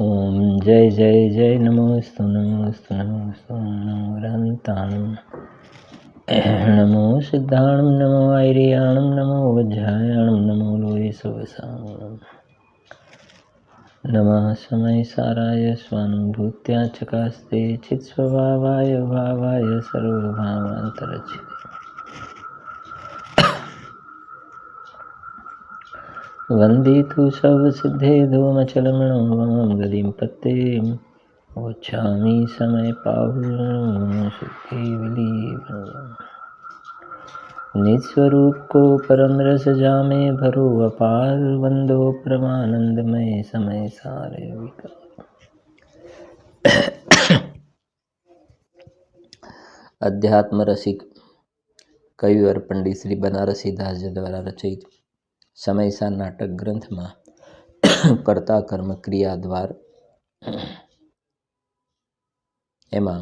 ओम जय जय जय नमोस्तु नमोस्तु नमोस्तु नमो रन्ताणं नमो सिद्धाणं नमो ऐरियाणं नमो वज्रायाणं नमो लोये सुवसानं नमः समय साराय स्वानुभूत्या चकास्ते चित्स्वभावाय भावाय सर्वभावान्तरचिते वन्दितु सर्वसिद्धे धूमचलमणो वां गतिं पत्तें ओच्छामि समय पाहुणं सुखे विलीन निज स्वरूप को परम रस जामे भरो अपार वंदो परमानंदमय समय सारे विकार अध्यात्म रसिक कविवर पंडित श्री बनारसी दास द्वारा रचित समयसा नाटक ग्रंथ में कर्ता कर्म क्रिया द्वार एमां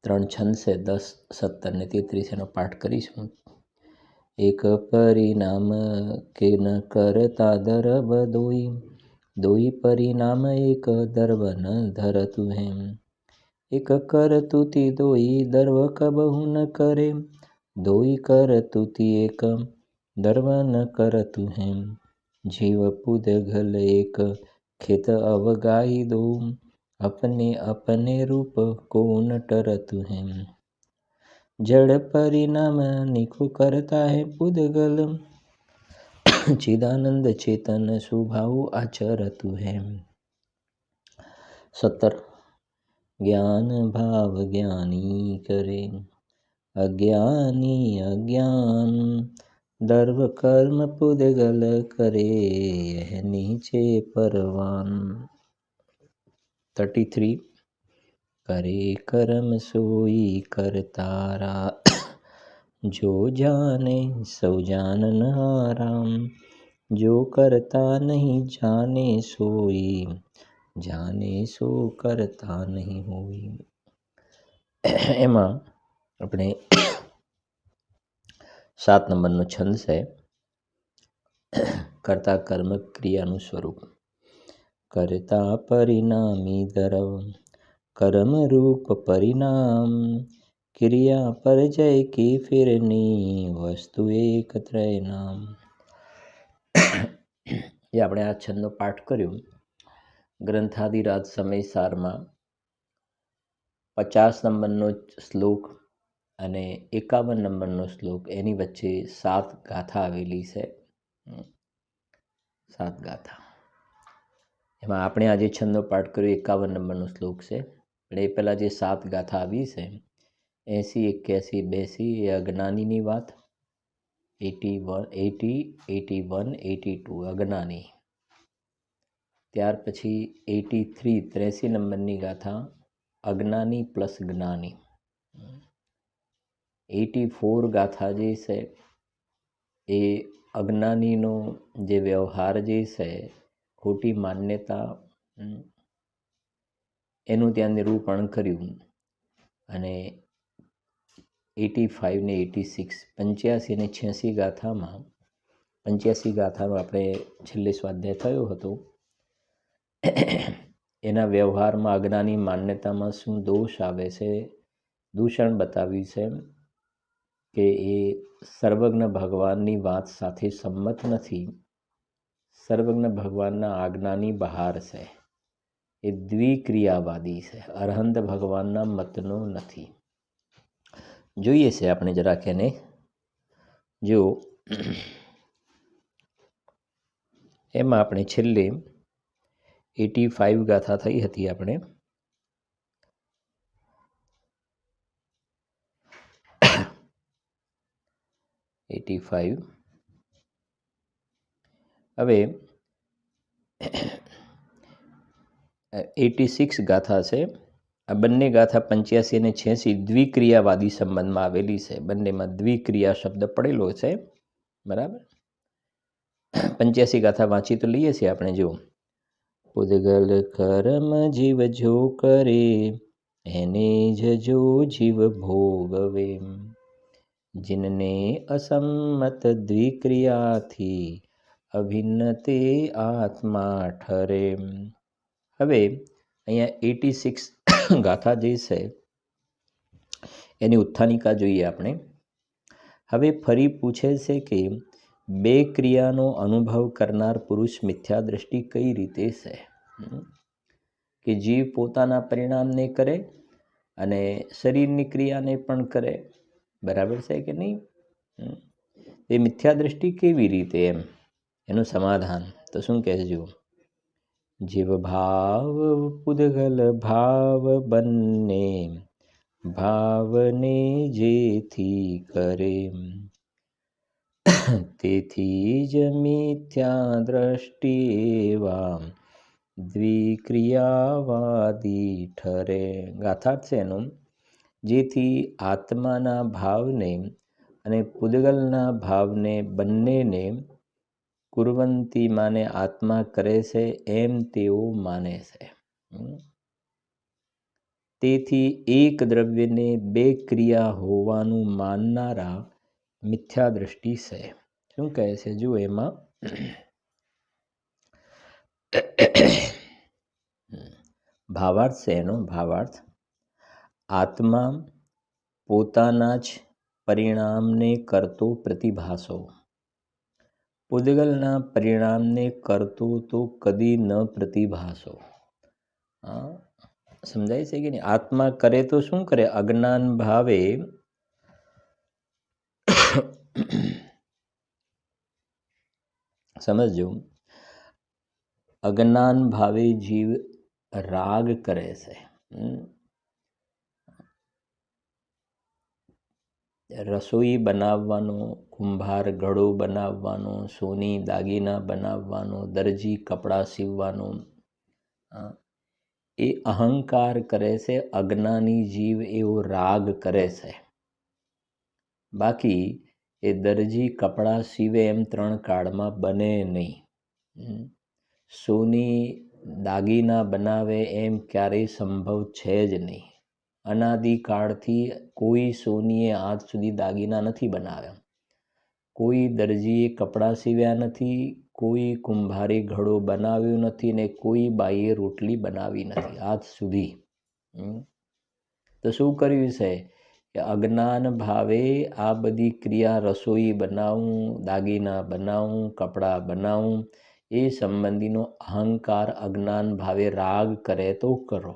3 छंद से 10, 17 ने 33 एनो पाठ करीशुं। एक परिणाम के न करता दर्व दोई, दोई परिणाम एक दर्व न धरतु हेम। एक करतुति दोई दर्व कबहु न करे, दोई करतुति एक दर्व न करतु हेम। जीव पुदगल एक खेत अवगाई दो, अपने अपने रूप को न टरतु हेम। जड़ परिणाम निखु करता है पुदगल, चिदानंद चेतन स्वभाव आचरतु है। 17 ज्ञान भाव ज्ञानी करे, अज्ञानी अज्ञान, दर्व कर्म पुदगल करे, यह नीचे परवान। 33 करे कर्म सोई करतारा, जो जाने सो जानन आराम। जो करता नहीं जाने सोई, जाने सो करता नहीं होई। एमां अपने 7 नंबरનો છંદ છે કર્તા કર્મ ક્રિયાનું સ્વરૂપ। करता परिणामी द्रव, कर्म रूप परिणाम, क्रिया परजय की फिरनी, वस्तु एक त्रय नाम। ये આપણે આ છંદનો પાઠ કર્યો। ગ્રંથાદિરાજ સમયસારમાં 50 નંબરનો શ્લોક અને 51 નંબરનો શ્લોક, એની વચ્ચે 7 ગાથા આવેલી છે। 7 ગાથા એમાં આપણે આજે છંદનો પાઠ કર્યો 51 નંબરનો શ્લોક છે, પણ એ પહેલાં જે 7 ગાથા આવી છે 80, 81, 82 એ અજ્ઞાનીની વાત, 80, 81, 82 અજ્ઞાની। ત્યાર પછી 83, 83 નંબરની ગાથા અજ્ઞાની પ્લસ જ્ઞાની। 84 ગાથા જે છે એ અજ્ઞાનીનો જે વ્યવહાર જે છે, ખોટી માન્યતા, એનું ત્યાં નિરૂપણ કર્યું। અને 85 ને 86, 85 અને 86 ગાથામાં 85 ગાથાનો આપણે છેલ્લે સ્વાધ્યાય થયો હતો। એના વ્યવહારમાં અજ્ઞાની માન્યતામાં શું દોષ આવે છે, દૂષણ બતાવ્યું છે કે એ સર્વજ્ઞ ભગવાનની વાત સાથે સંમત નથી। સર્વજ્ઞ ભગવાનના આજ્ઞાની બહાર છે, એ દ્વિક્રિયાવાદી છે, અરહંત ભગવાનના મતનો નથી। જોઈએ છે આપણે જરાક એને જો એમાં આપણે છેલ્લે 85 ગાથા થઈ હતી આપણે। હવે 86 ગાથા છે। આ બંને ગાથા 85 અને 86 દ્વિક્રિયાવાદી સંબંધમાં આવેલી છે। બંનેમાં દ્વિક્રિયા શબ્દ પડેલો છે, બરાબર। 85 ગાથા વાંચી તો લઈએ છીએ આપણે। જો પુદગલ કર્મ જીવ જો કરે, એને જ જો જીવ ભોગવે। जिनने असम्मत द्विक्रियाथी, अभिन्न ते आत्मा ठरे। હવે અહીંયા 86 ગાથા જે છે એની ઉત્થાનિકા જોઈએ આપણે. હવે ફરી પૂછે છે કે બે ક્રિયાનો અનુભવ કરનાર પુરુષ મિથ્યા દ્રષ્ટિ કઈ રીતે છે? કે જીવ પોતાના પરિણામને કરે અને શરીરની ક્રિયાને પણ કરે. બરાબર છે કે નહીં? એ મિથ્યા દ્રષ્ટિ કેવી રીતે એમ? એનું સમાધાન તો શું કહે છે? જુઓ, જીવ ભાવ પૂદગલ ભાવ બંને ભાવને જેથી કરે તેથી જ મિથ્યા દ્રષ્ટિ એવા દ્વિક્રિયાવાદી ઠરે. ગાથાર્થ છે એનું, જેથી આત્માના ભાવને અને પૂદગલના ભાવને બંનેને કુર્વંતી માને આત્મા કરે છે એમ તેઓ માને છે. તેથી એક દ્રવ્યને બે ક્રિયા હોવાનું માનનારા મિથ્યા દ્રષ્ટિ છે. શું કહે છે? જુઓ, એમાં ભાવાર્થ છે એનો. ભાવાર્થ, આત્મા પોતાના જ પરિણામને કરતો પ્રતિભાસો, પૂદગલના પરિણામને કરતો તો કદી ન પ્રતિભાસો. સમજાય છે કે નહીં? આત્મા કરે તો શું કરે? અજ્ઞાન ભાવે સમજો, અજ્ઞાન ભાવે જીવ રાગ કરે છે. રસોઈ બનાવવાનો, કુંભાર ઘડો બનાવવાનો, સોની દાગીના બનાવવાનો, દરજી કપડાં સીવવાનો, એ અહંકાર કરે છે. અજ્ઞાની જીવ એવો રાગ કરે છે. બાકી એ દરજી કપડાં સીવે એમ 3 કાળમાં બને નહીં. સોની દાગીના બનાવે એમ ક્યારેય સંભવ છે જ નહીં. અનાદિકાળથી કોઈ સોનીએ આજ સુધી દાગીના નથી બનાવ્યા, કોઈ દરજીએ કપડાં સીવ્યા નથી, કોઈ કુંભારે ઘડો બનાવ્યો નથી ને કોઈ બાઈએ રોટલી બનાવી નથી આજ સુધી. તો શું કર્યું છે કે અજ્ઞાન ભાવે આ બધી ક્રિયા, રસોઈ બનાવું, દાગીના બનાવું, કપડાં બનાવું, એ સંબંધીનો અહંકાર અજ્ઞાન ભાવે રાગ કરે તો કરો,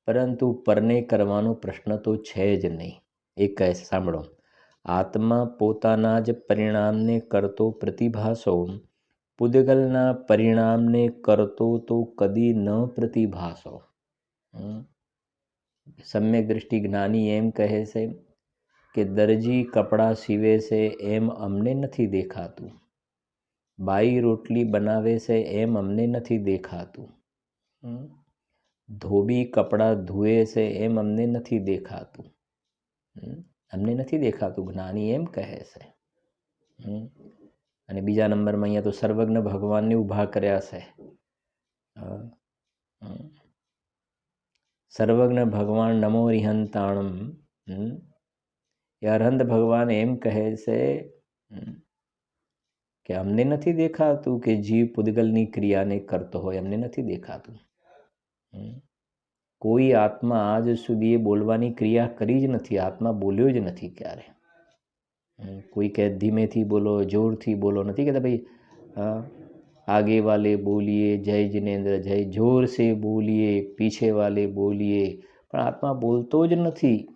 પરંતુ પરને કરવાનો પ્રશ્ન તો છે જ નહીં. એ કહે, સાંભળો, આત્મા પોતાના જ પરિણામને કરતો પ્રતિભાસો, પૂદગલના પરિણામને કરતો તો કદી ન પ્રતિભાસો. સમ્યક દ્રષ્ટિ જ્ઞાની એમ કહે છે કે દરજી કપડાં સીવે છે એમ અમને નથી દેખાતું, બાઈ રોટલી બનાવે છે એમ અમને નથી દેખાતું, ધોબી કપડાં ધુએ છે એમ અમને નથી દેખાતું. અમને નથી દેખાતું, જ્ઞાની એમ કહે છે. અને બીજા નંબરમાં અહીંયા તો સર્વજ્ઞ ભગવાનને ઊભા કર્યા છે. સર્વજ્ઞ ભગવાન નમો રિહંતાણમ. એ અરહંત ભગવાન એમ કહે છે કે અમને નથી દેખાતું કે જીવ પૂદગલની ક્રિયાને કરતો હોય, અમને નથી દેખાતું. કોઈ આત્મા આજ સુધી એ બોલવાની ક્રિયા કરી જ નથી, આત્મા બોલ્યો જ નથી ક્યારે. કોઈ કહે ધીમેથી બોલો, જોરથી બોલો, નથી કહેતા ભાઈ आगे वाले बोलिए जय जिनेन्द्र जय, जोर से बोलिए, पीछे वाले बोलिए, પણ આત્મા બોલતો જ નથી.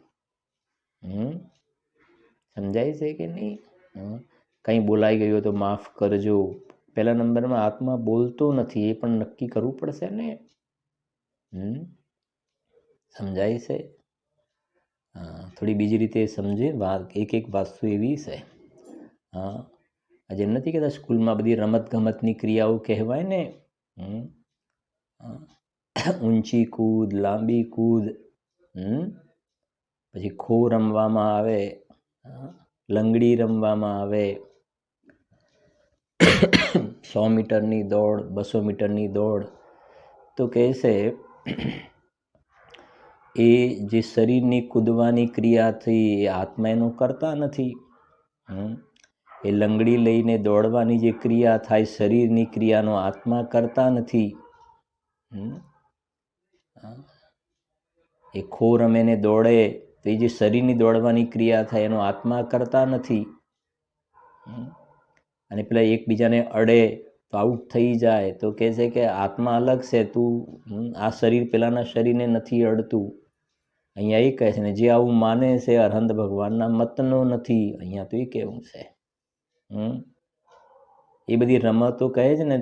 સમજાય છે કે નહીં? કંઈ બોલાઈ ગયું તો માફ કરજો. પહેલા નંબરમાં આત્મા બોલતો નથી, એ પણ નક્કી કરવું પડશે ને. સમજાય છે? થોડી બીજી રીતે સમજે વાત. એક વસ્તુ એવી છે, જેમ નથી કહેતા સ્કૂલમાં બધી રમત ગમતની ક્રિયાઓ કહેવાય ને, ઊંચી કૂદ, લાંબી કૂદ, પછી ખો રમવામાં આવે, લંગડી રમવામાં આવે, 100 મીટરની દોડ, 200 મીટરની દોડ. તો કહેશે એ જે શરીરની કૂદવાની ક્રિયાથી એ આત્મા એનો કરતા નથી. એ લંગડી લઈને દોડવાની જે ક્રિયા થાય, શરીરની ક્રિયાનો આત્મા કરતા નથી. એ ખો રમે ને દોડે તો એ જે શરીરની દોડવાની ક્રિયા થાય એનો આત્મા કરતા નથી. અને પેલા એકબીજાને અડે તો આઉટ થઈ જાય તો કહે છે કે આત્મા અલગ છે, તું આ શરીર પેલાના શરીરને નથી અડતું. અહીંયા એ કહે છે ને જે આવું માને છે અરહંત ભગવાનના મતનો નથી. અહીંયા તો એ કેવું છે. એ બધી રમતો કહે છે ને,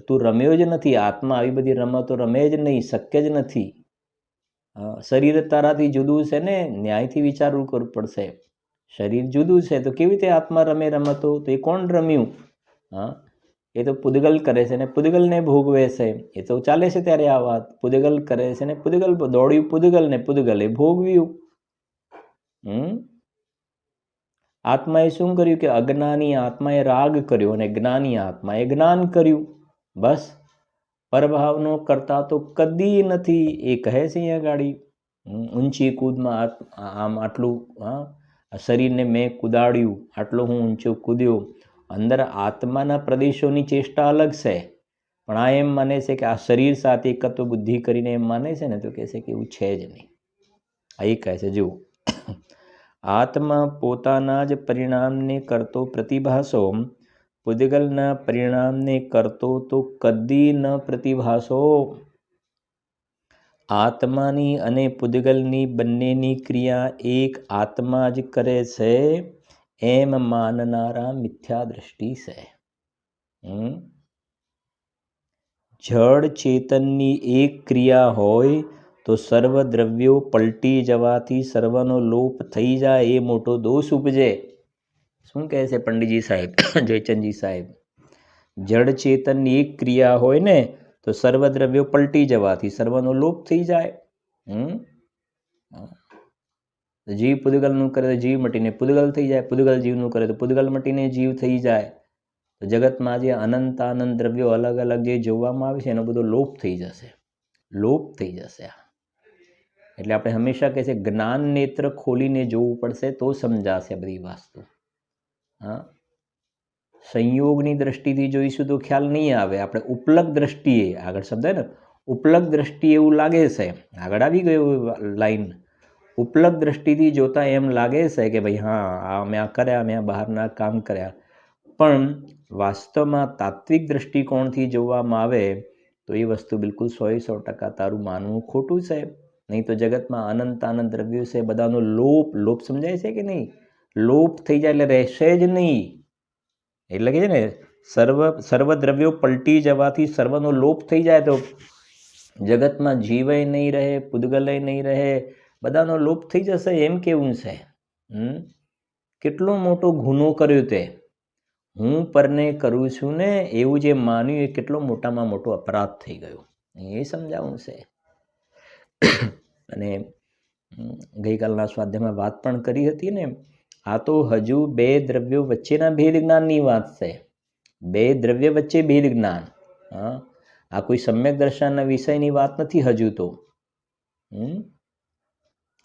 તું રમ્યો જ નથી. આત્મા આવી બધી રમતો રમે જ નહીં, શક્ય જ નથી. શરીર તારાથી જુદું છે ને, ન્યાયથી વિચારવું કરવું પડશે. શરીર જુદું છે તો કેવી રીતે આત્મા રમે રમતો? તો એ કોણ રમ્યું? એ તો પૂદગલ કરે છે ને પૂદગલને ભોગવે છે. એ તો ચાલે છે ત્યારે આ વાત. પૂદગલ કરે છે ને પૂદગલ દોડ્યું પૂદગલ ને પૂદગલે ભોગવ્યું. આત્માએ શું કર્યું કે અજ્ઞાની આત્માએ રાગ કર્યો અને જ્ઞાની આત્માએ જ્ઞાન કર્યું. બસ પરભાવનો કરતા તો કદી નથી. એ કહે છે અહીંયા ગાડી ઊંચી કૂદમાં આમ આટલું શરીરને મેં કુદાડ્યું, આટલો હું ઊંચો કૂદ્યો. અંદર આત્માના પ્રદેશોની ચેષ્ટા અલગ છે, પણ આ એમ માને છે કે આ શરીર સાથે એકત્વ બુદ્ધિ કરીને એમ માને છે ને, તો કહે છે કે એવું છે જ નહીં. આ એ કહે છે જુઓ, આત્મા પોતાના જ પરિણામને કરતો પ્રતિભાસો, પૂદગલના પરિણામને કરતો તો કદી ન પ્રતિભાસો. આત્માની અને પૂદગલની બંનેની ક્રિયા એક આત્મા જ કરે છે એમ માનનારા મિથ્યા દ્રષ્ટિ છે. જડ ચેતનની એક ક્રિયા હોય તો સર્વ દ્રવ્યો પલટી જવાથી સર્વનો લોપ થઈ જાય, એ મોટો દોષ ઉપજે. શું કહે છે પંડિતજી સાહેબ, જયચંદજી સાહેબ? જડ ચેતનની એક ક્રિયા હોય ને તો સર્વ દ્રવ્યો પલટી જવાથી સર્વનો લોપ થઈ જાય. જીવ પૂદગલનું કરે તો જીવ મટીને પૂદગલ થઈ જાય, પૂદગલ જીવનું કરે તો પૂદગલ મટીને જીવ થઈ જાય. તો જગતમાં જે અનંત આનંદ દ્રવ્યો અલગ અલગ જે જોવામાં આવે છે એનો બધો લોપ થઈ જશે, લોપ થઈ જશે. એટલે આપણે હંમેશા કહે છે જ્ઞાન નેત્ર ખોલીને જોવું પડશે તો સમજાશે બધી વસ્તુ. સંયોગની દ્રષ્ટિથી જોઈશું તો ખ્યાલ નહીં આવે. આપણે ઉપલક દ્રષ્ટિએ, આગળ શબ્દ ને ઉપલક દ્રષ્ટિએ એવું લાગે છે, આગળ આવી ગયું લાઈન. ઉપલક દ્રષ્ટિથી જોતા એમ લાગે છે કે ભાઈ હા મેં આ કર્યા, મેં આ બહારના કામ કર્યા. પણ વાસ્તવમાં તાત્વિક દ્રષ્ટિકોણથી જોવામાં આવે તો એ વસ્તુ બિલકુલ 100% તારું માનવું ખોટું છે. નહીં તો જગતમાં અનંત આનંદ દ્રવ્યો છે, બધાનો લોપ સમજાય છે કે નહીં? લોપ થઈ જાય એટલે રહેશે જ નહીં. એટલે કે છે ને સર્વ દ્રવ્યો પલટી જવાથી સર્વનો લોપ થઈ જાય તો જગતમાં જીવય નહીં રહે, પૂદગલય નહીં રહે, બધાનો લોપ થઈ જશે. એમ કેવું છે? કેટલો મોટો ગુનો કર્યો તે. હું પરને કરું છું ને એવું જે માન્યું એ કેટલો મોટામાં મોટો અપરાધ થઈ ગયો, એ સમજાવવું છે. અને ગઈકાલના સ્વાધ્યાયમાં વાત પણ કરી હતી ને, આ તો હજુ બે દ્રવ્યો વચ્ચેના ભેદ જ્ઞાનની વાત છે. બે દ્રવ્ય વચ્ચે ભેદ જ્ઞાન. આ કોઈ સમ્યક દર્શનના વિષયની વાત નથી હજુ તો.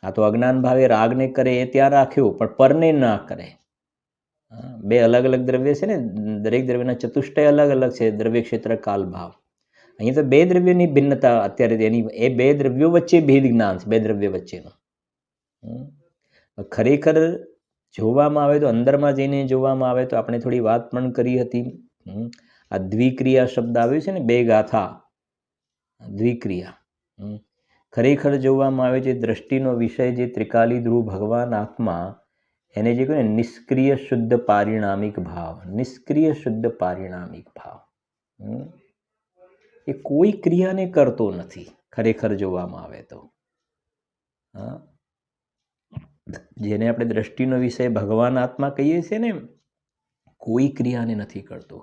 આ તો અજ્ઞાન ભાવે રાગને કરે એ ત્યાં રાખ્યો, પણ પરને ના કરે. બે અલગ અલગ દ્રવ્ય છે ને, દરેક દ્રવ્યના ચતુષ્ટય અલગ અલગ છે, દ્રવ્ય ક્ષેત્ર કાલ ભાવ. અહીં તો બે દ્રવ્યની ભિન્નતા અત્યારે એની, એ બે દ્રવ્યો વચ્ચે ભેદ જ્ઞાન છે, બે દ્રવ્ય વચ્ચેનું. ખરેખર જોવામાં આવે તો અંદરમાં જઈને જોવામાં આવે તો આપણે થોડી વાત પણ કરી હતી. આ દ્વિક્રિયા શબ્દ આવ્યો છે ને, બે ગાથા, દ્વિક્રિયા. ખરેખર જોવામાં આવે છે દ્રષ્ટિનો વિષય જે ત્રિકાલી ધ્રુવ ભગવાન આત્મા, એને જે કહે ને નિષ્ક્રિય શુદ્ધ પારિણામિક ભાવ, નિષ્ક્રિય શુદ્ધ પારિણામિક ભાવ. એ કોઈ ક્રિયાને કરતો નથી ખરેખર જોવામાં આવે તો. જેને આપણે દ્રષ્ટિનો વિષય ભગવાન આત્મા કહીએ છીએ ને, કોઈ ક્રિયાને નથી કરતો.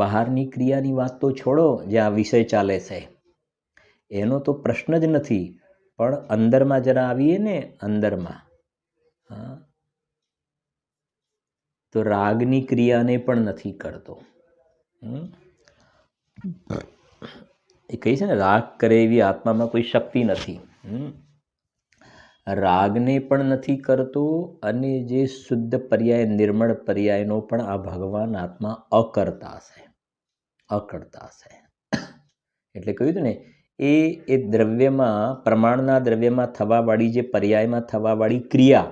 બહારની ક્રિયાની વાત તો છોડો, જે આ વિષય ચાલે છે એનો તો પ્રશ્ન જ નથી, પણ અંદરમાં જરા આવીએ ને, અંદરમાં તો રાગની ક્રિયાને પણ નથી કરતો. એ કહે છે ને રાગ કરે એવી આત્મામાં કોઈ શક્તિ નથી. રાગને પણ નથી કરતો, અને જે શુદ્ધ પર્યાય નિર્મળ પર્યાયનો પણ આ ભગવાન આત્મા અકર્તા છે, અકર્તા છે. એટલે કહ્યું હતું ને એ દ્રવ્યમાં, પ્રમાણના દ્રવ્યમાં થવાવાળી જે પર્યાયમાં થવાવાળી ક્રિયા,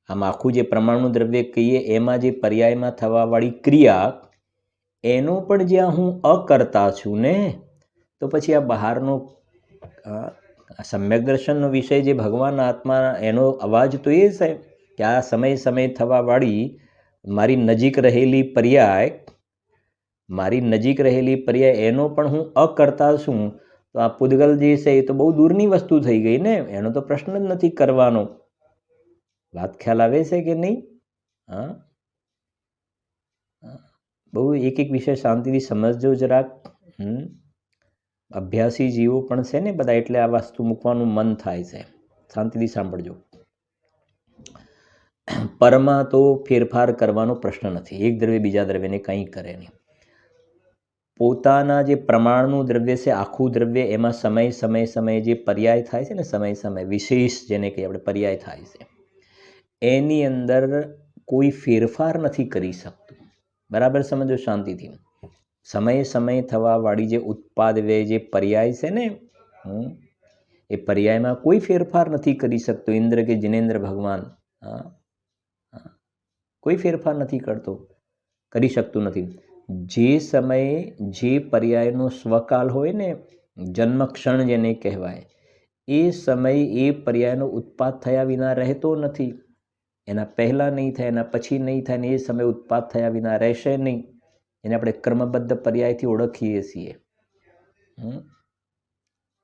આમ આખું જે પ્રમાણનું દ્રવ્ય કહીએ એમાં જે પર્યાયમાં થવાવાળી ક્રિયા, એનો પણ જ્યાં હું અકર્તા છું ને, તો પછી આ બહારનો સમ્યક દર્શનનો વિષય જે ભગવાન આત્મા, એનો અવાજ તો એ છે કે આ સમય થવાવાળી મારી નજીક રહેલી પર્યાય એનો પણ હું અકર્તા છું. તો આ પૂદગલ જે છે એ તો બહુ દૂરની વસ્તુ થઈ ગઈ ને, એનો તો પ્રશ્ન જ નથી કરવાનો. વાત ખ્યાલ આવે છે કે નહીં? હા, બહુ એક વિષય શાંતિથી સમજજો જરાક. અભ્યાસી જીવો પણ છે ને બધા, એટલે આ વસ્તુ મૂકવાનું મન થાય છે. શાંતિથી સાંભળજો. પરમાં તો ફેરફાર કરવાનો પ્રશ્ન નથી. એક દ્રવ્ય બીજા દ્રવ્યને કંઈ કરે નહીં. પોતાના જે પ્રમાણનું દ્રવ્ય છે, આખું દ્રવ્ય, એમાં સમય જે પર્યાય થાય છે ને, સમય વિશેષ જેને કહીએ આપણે પર્યાય થાય છે, એની અંદર કોઈ ફેરફાર નથી કરી શકતું. બરાબર સમજો શાંતિથી. સમય થવાવાળી જે ઉત્પાદ વ્યય જે પર્યાય છે ને, એ પર્યાયમાં કોઈ ફેરફાર નથી કરી શકતો. ઇન્દ્ર કે જિનેન્દ્ર ભગવાન કોઈ ફેરફાર નથી કરી શકતું નથી. જે સમયે જે પર્યાયનો સ્વકાલ હોય ને, જન્મક્ષણ જેને કહેવાય, એ સમય એ પર્યાયનો ઉત્પાદ થયા વિના રહેતો નથી. એના પહેલાં નહીં થાય, એના પછી નહીં થાય, ને એ સમય ઉત્પાદ થયા વિના રહેશે નહીં. એને આપણે કર્મબદ્ધ પર્યાયથી ઓળખીએ છીએ.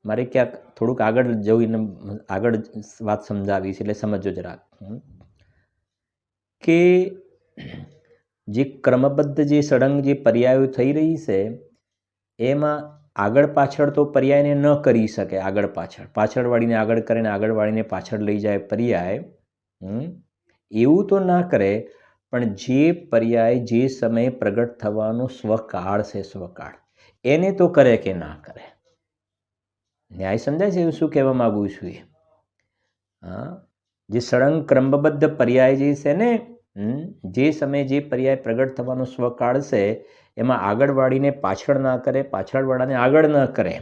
મારે ક્યાંક થોડુંક આગળ જઈને આગળ વાત સમજાવી છે, એટલે સમજો જરાક કે જે ક્રમબદ્ધ જે સળંગ જે પર્યાયો થઈ રહી છે, એમાં આગળ પાછળ તો પર્યાયને ન કરી શકે. આગળ પાછળ વાળીને આગળ કરે ને આગળ વાળીને પાછળ લઈ જાય પર્યાય, એવું તો ના કરે. પણ જે પર્યાય જે સમયે પ્રગટ થવાનો સ્વકાળ છે, સ્વકાળ, એને તો કરે કે ના કરે. ન્યાય સમજાય છે શું કહેવા માગું છું? જે સળંગ ક્રમબદ્ધ પર્યાય જે છે ને, જે સમયે જે પર્યાય પ્રગટ થવાનો સ્વકાળ છે, એમાં આગળ વાળીને પાછળ ના કરે, પાછળ વાળાને આગળ ન કરે.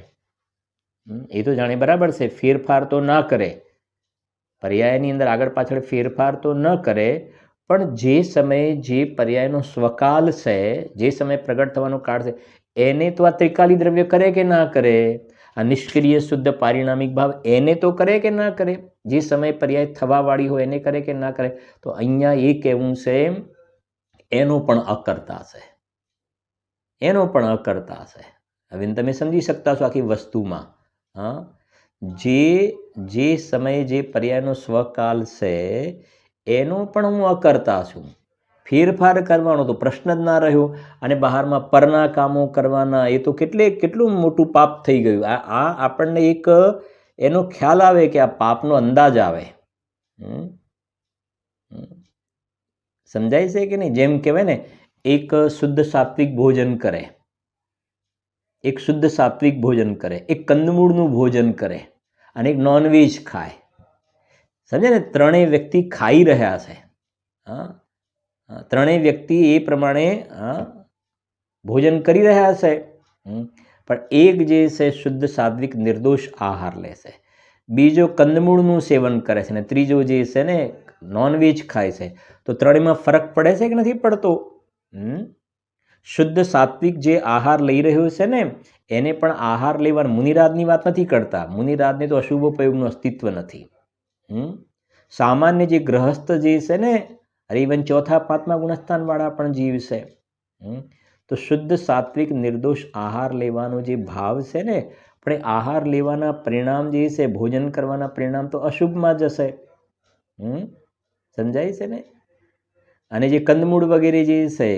એ તો જાણે બરાબર છે. ફેરફાર તો ના કરે, પર્યાયની અંદર આગળ પાછળ ફેરફાર તો ન કરે. પણ જે સમયે જે પર્યાયનો સ્વકાલ છે, જે સમયે પ્રગટ થવાનો કાળ છે, એને તો આ ત્રિકાલી દ્રવ્ય કરે કે ના કરે? આ નિષ્ક્રિય શુદ્ધ પારિણામિક ભાવ એને તો કરે કે ના કરે? જે સમયે પર્યાય થવાવાળી હોય એને કરે કે ના કરે? તો અહીંયા એ કહેવું છે એનો પણ અકર્તા છે, એનો પણ અકર્તા છે. હવે તમે સમજી શકતા છો આખી વસ્તુમાં. જે સમયે જે પર્યાયનો સ્વકાલ છે, એનો પણ હું અકર્તા છું. ફેરફાર કરવાનો તો પ્રશ્ન જ ના રહ્યો. અને બહારમાં પરના કામો કરવાના, એ તો કેટલું મોટું પાપ થઈ ગયું. આ આપણને એક એનો ખ્યાલ આવે કે આ પાપનો અંદાજ આવે. સમજાય છે કે નહીં? જેમ કહેવાય ને, એક શુદ્ધ સાત્વિક ભોજન કરે, એક કંદમૂળનું ભોજન કરે, અને એક નોનવેજ ખાય. સમજે ને? ત્રણેય વ્યક્તિ ખાઈ રહ્યા છે. ત્રણેય વ્યક્તિ એ પ્રમાણે ભોજન કરી રહ્યા છે. પણ એક જે છે શુદ્ધ સાત્વિક નિર્દોષ આહાર લેશે, બીજો કંદમૂળનું સેવન કરે છે, અને ત્રીજો જે છે ને નોનવેજ ખાય છે. તો ત્રણેયમાં ફરક પડે છે કે નથી પડતો? શુદ્ધ સાત્વિક જે આહાર લઈ રહ્યો છે ને, એને પણ આહાર લેવા, મુનિરાજની વાત નથી કરતા. મુનિરાજને તો અશુભોપયોગનું અસ્તિત્વ નથી. સામાન્ય જે ગ્રહસ્થ જે છે ને, અરે ઇવન ચોથા પાંચમા ગુણસ્થાનવાળા પણ જીવ છે. તો શુદ્ધ સાત્વિક નિર્દોષ આહાર લેવાનો જે ભાવ છે ને, પણ આહાર લેવાના પરિણામ જે છે, ભોજન કરવાના પરિણામ તો અશુભમાં જશે. સમજાય છે ને? અને જે કંદમૂળ વગેરે જે છે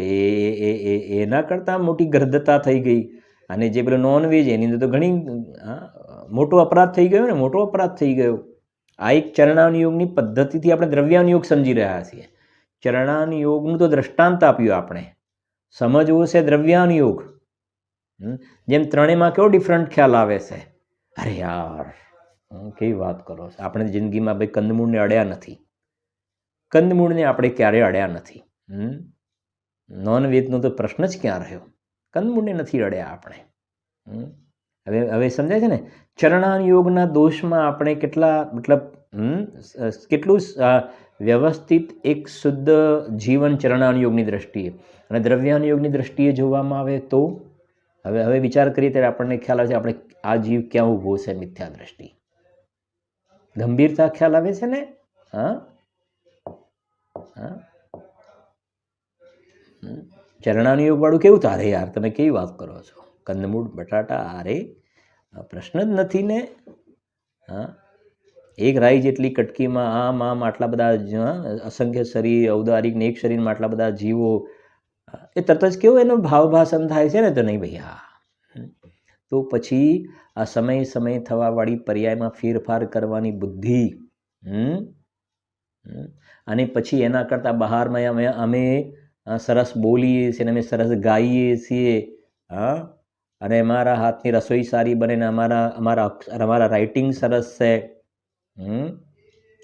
એના કરતાં મોટી ગર્ધતા થઈ ગઈ. અને જે પેલો નોનવેજ, એની અંદર તો ઘણી મોટો અપરાધ થઈ ગયો ને, મોટો અપરાધ થઈ ગયો. આ એક ચરણાનુયોગની પદ્ધતિથી આપણે દ્રવ્યાનુયોગ સમજી રહ્યા છીએ. ચરણાનુયોગનું તો દ્રષ્ટાંત આપ્યું આપણે. સમજવું છે દ્રવ્યાનુયોગ. જેમ ત્રણેયમાં કેવો ડિફરન્ટ ખ્યાલ આવે છે. અરે યાર, કેવી વાત કરો છો! આપણે જિંદગીમાં ભાઈ કંદમૂળને અડ્યા નથી. કંદમૂળને આપણે ક્યારેય અડ્યા નથી. નોનવેજનો તો પ્રશ્ન જ ક્યાં રહ્યો? કંદમૂળને નથી અડ્યા આપણે. હવે સમજાય છે ને? ચરણાનુયોગના દોષમાં આપણે કેટલા મતલબ કેટલું વ્યવસ્થિત એક શુદ્ધ જીવન ચરણાનુયોગની દ્રષ્ટિએ અને દ્રવ્યાનુયોગની દ્રષ્ટિએ જોવામાં આવે તો હવે વિચાર કરીએ ત્યારે આપણને ખ્યાલ આવે છે આપણે આ જીવ ક્યાં ઊભો છે મિથ્યા દ્રષ્ટિ. ગંભીરતા ખ્યાલ આવે છે ને? હા હા ચરણાનુયોગ વાળું કેવું તારે યાર, તમે કેવી વાત કરો છો? કંદમૂળ બટાટા અરે પ્રશ્ન જ નથી ને. હા એક રાઈ જેટલી કટકીમાં આમ આટલા બધા અસંખ્ય શરીર ઔદારિક ને એક શરીરમાં આટલા બધા જીવો, એ તરત જ કેવું એનો ભાવભાષણ થાય છે ને? તો નહીં ભાઈ. હા તો પછી આ સમય થવાવાળી પર્યાયમાં ફેરફાર કરવાની બુદ્ધિ અને પછી એના કરતાં બહારમાં અમે સરસ બોલીએ છીએ, અમે સરસ ગાઈએ છીએ, હા, અને અમારા હાથની રસોઈ સારી બને ને અમારા રાઇટિંગ સરસ છે.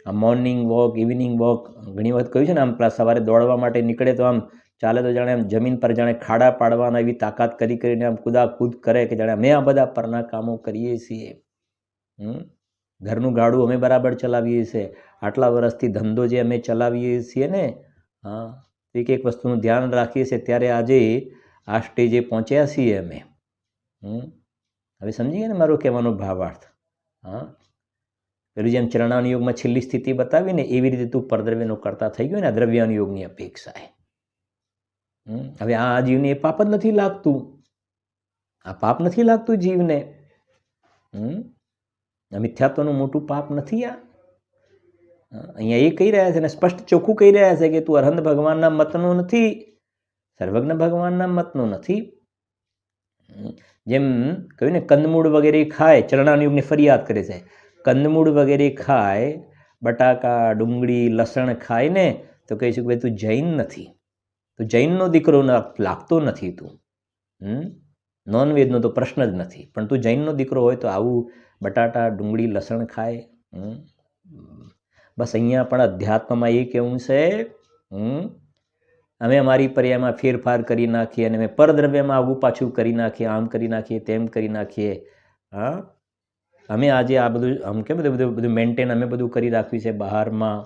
આ મોર્નિંગ વોક, ઇવનિંગ વોક ઘણી વખત કહ્યું છે ને, આમ સવારે દોડવા માટે નીકળે તો આમ ચાલે તો જાણે આમ જમીન પર જાણે ખાડા પાડવાના એવી તાકાત કરીને આમ કૂદાકૂદ કરે કે જાણે અમે આ બધા પરના કામો કરીએ છીએ. ઘરનું ગાડું અમે બરાબર ચલાવીએ છીએ, આટલા વર્ષથી ધંધો જે અમે ચલાવીએ છીએ ને, હા, એક વસ્તુનું ધ્યાન રાખીએ છીએ, ત્યારે આજે આ સ્ટેજે પહોંચ્યા છીએ અમે. હવે સમજી ગયા ને મારો કહેવાનો ભાવાર્થ? હા, પેલું જેમ ચરણાનુયોગમાં છેલ્લી સ્થિતિ બતાવી ને, એવી રીતે તું પરદ્રવ્યનો કરતા થઈ ગયો ને દ્રવ્યાનુયોગની અપેક્ષાએ. હવે આ જીવને એ પાપ જ નથી લાગતું, આ પાપ નથી લાગતું જીવને. મિથ્યાત્વનું મોટું પાપ નથી આ. અહીંયા એ કહી રહ્યા છે ને, સ્પષ્ટ ચોખ્ખું કહી રહ્યા છે કે તું અરહંત ભગવાનના મતનો નથી, સર્વજ્ઞ ભગવાનના મતનો નથી. જેમ કહ્યું ને, કંદમૂળ વગેરે ખાય, ચરણાનુયોગની ફરિયાદ કરે છે, કંદમૂળ વગેરે ખાય, બટાકા ડુંગળી લસણ ખાય ને, તો કહી શકું ભાઈ તું જૈન નથી, તું જૈનનો દીકરો લાગતો નથી. તું નોનવેજનો તો પ્રશ્ન જ નથી, પણ તું જૈનનો દીકરો હોય તો આવું બટાટા ડુંગળી લસણ ખાય. બસ અહીંયા પણ અધ્યાત્મમાં એ કેવું છે, અમે અમારી પર્યાયમાં ફેરફાર કરી નાખીએ અને અમે પરદ્રવ્યમાં આવું પાછું કરી નાખીએ, આમ કરી નાખીએ, તેમ કરી નાખીએ. હા, અમે આજે આ બધું આમ કેમ બધું મેન્ટેન અમે બધું કરી રાખ્યું છે બહારમાં.